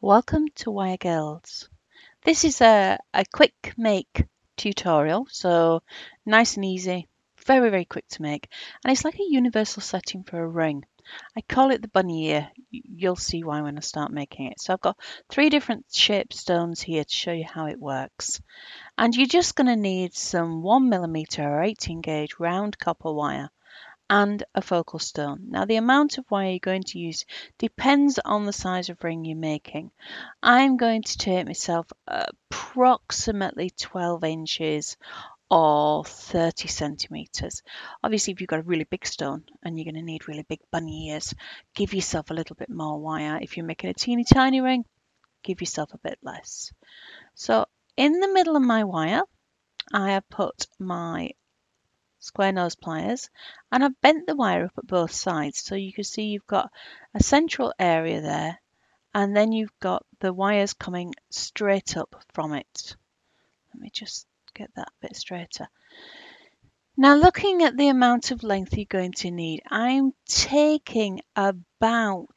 Welcome to Wire Girls. This is a quick make tutorial, so nice and easy, very quick to make, and it's like a universal setting for a ring. I call it the bunny ear. You'll see why when I start making it. So I've got 3 different shaped stones here to show you how it works. And you're just going to need some 1mm or 18 gauge round copper wire and a focal stone. Now the amount of wire you're going to use depends on the size of ring you're making. I'm going to take myself approximately 12 inches or 30 centimeters. Obviously, if you've got a really big stone and you're going to need really big bunny ears, give yourself a little bit more wire. If you're making a teeny tiny ring, give yourself a bit less. So in the middle of my wire, I have put my square nose pliers and I've bent the wire up at both sides, so you can see you've got a central area there and then you've got the wires coming straight up from it. Let me just get that a bit straighter. Now looking at the amount of length you're going to need, I'm taking about,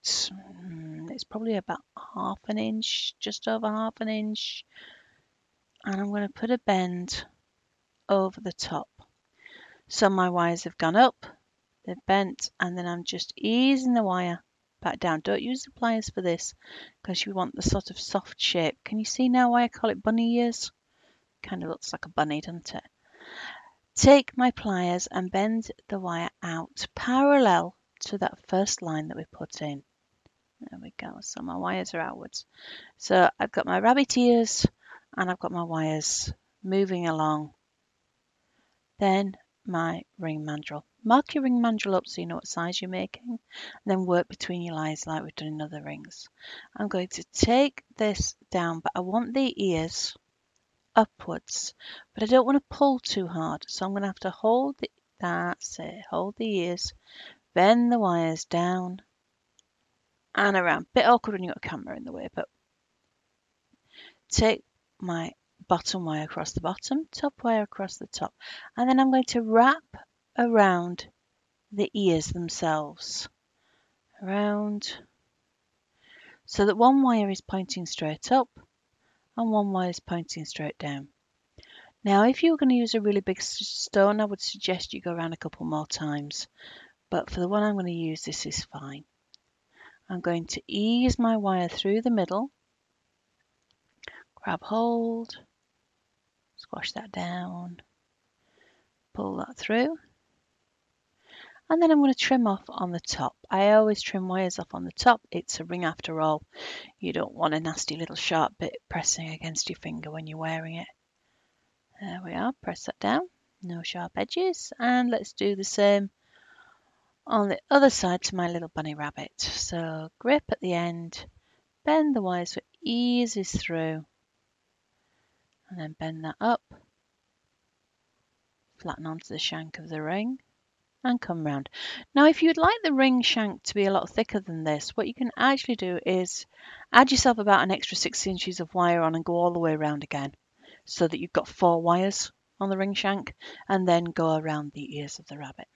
it's probably about half an inch, just over half an inch, and I'm going to put a bend over the top. So my wires have gone up, they're bent, and then I'm just easing the wire back down. Don't use the pliers for this because you want the sort of soft shape. Can you see now why I call it bunny ears? Kind of looks like a bunny, doesn't it? Take my pliers and bend the wire out parallel to that first line that we put in. There we go. So my wires are outwards. So I've got my rabbit ears and I've got my wires moving along. Then my ring mandrel. Mark your ring mandrel up so you know what size you're making, and then work between your lines like we've done in other rings. I'm going to take this down, but I want the ears upwards, but I don't want to pull too hard, so I'm going to have to hold the, that's it, hold the ears, bend the wires down and around. Bit awkward when you've got a camera in the way, but take my bottom wire across the bottom, top wire across the top, and then I'm going to wrap around the ears themselves, around, so that one wire is pointing straight up and one wire is pointing straight down. Now if you were going to use a really big stone, I would suggest you go around a couple more times, but for the one I'm going to use, this is fine. I'm going to ease my wire through the middle, grab hold, squash that down, pull that through, and then I'm going to trim off on the top. I always trim wires off on the top. It's a ring after all. You don't want a nasty little sharp bit pressing against your finger when you're wearing it. There we are, press that down, no sharp edges, and let's do the same on the other side to my little bunny rabbit. So grip at the end, bend the wire so it eases through, and then bend that up, flatten onto the shank of the ring, and come round. Now if you'd like the ring shank to be a lot thicker than this, what you can actually do is add yourself about an extra 6 inches of wire on and go all the way around again, so that you've got 4 wires on the ring shank, and then go around the ears of the rabbit.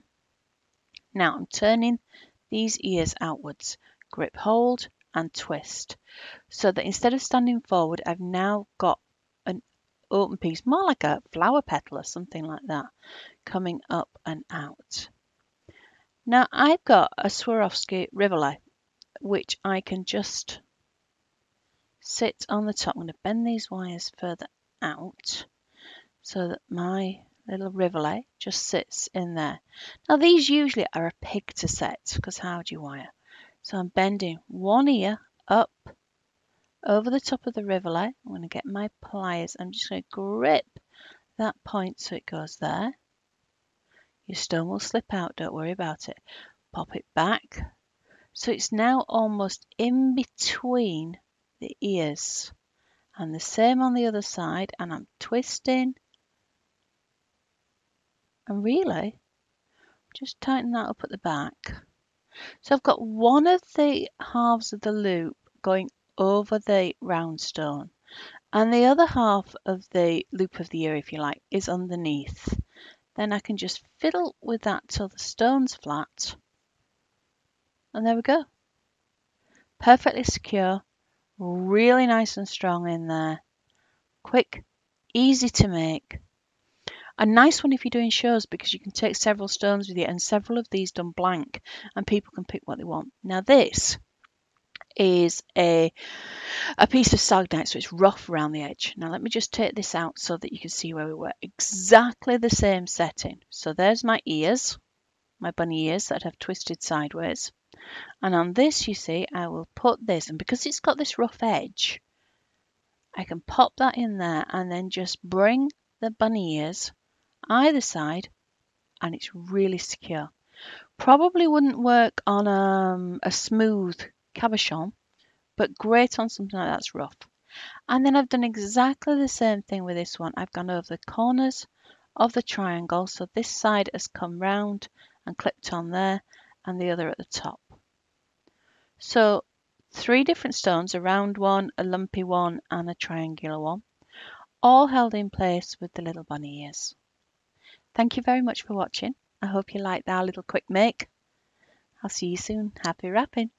Now I'm turning these ears outwards, grip hold and twist, so that instead of standing forward, I've now got an open piece, more like a flower petal or something like that, coming up and out. Now I've got a Swarovski Rivoli, which I can just sit on the top. I'm going to bend these wires further out so that my little Rivoli just sits in there. Now these usually are a pig to set, because how do you wire? So I'm bending one ear up over the top of the Rivoli. I'm going to get my pliers. I'm just going to grip that point so it goes there. Your stone will slip out, don't worry about it. Pop it back. So it's now almost in between the ears. And the same on the other side, and I'm twisting. And really, just tighten that up at the back. So I've got one of the halves of the loop going over the round stone, and the other half of the loop of the ear, if you like, is underneath. Then I can just fiddle with that till the stone's flat. And there we go. Perfectly secure Really nice and strong in there. Quick, easy to make. A nice one if you're doing shows because you can take several stones with you, and several of these done blank and people can pick what they want. Now this is a piece of sagnite, so it's rough around the edge. Now let me just take this out so that you can see where we were. Exactly the same setting. So there's my ears, my bunny ears that have twisted sideways. And on this, you see, I will put this, and because it's got this rough edge, I can pop that in there and then just bring the bunny ears either side, and it's really secure. Probably wouldn't work on a smooth cabochon, but great on something like that's rough. And then I've done exactly the same thing with this one. I've gone over the corners of the triangle, so this side has come round and clipped on there, and the other at the top. So 3 different stones, a round one, a lumpy one, and a triangular one, all held in place with the little bunny ears. Thank you very much for watching. I hope you liked our little quick make. I'll see you soon. Happy wrapping.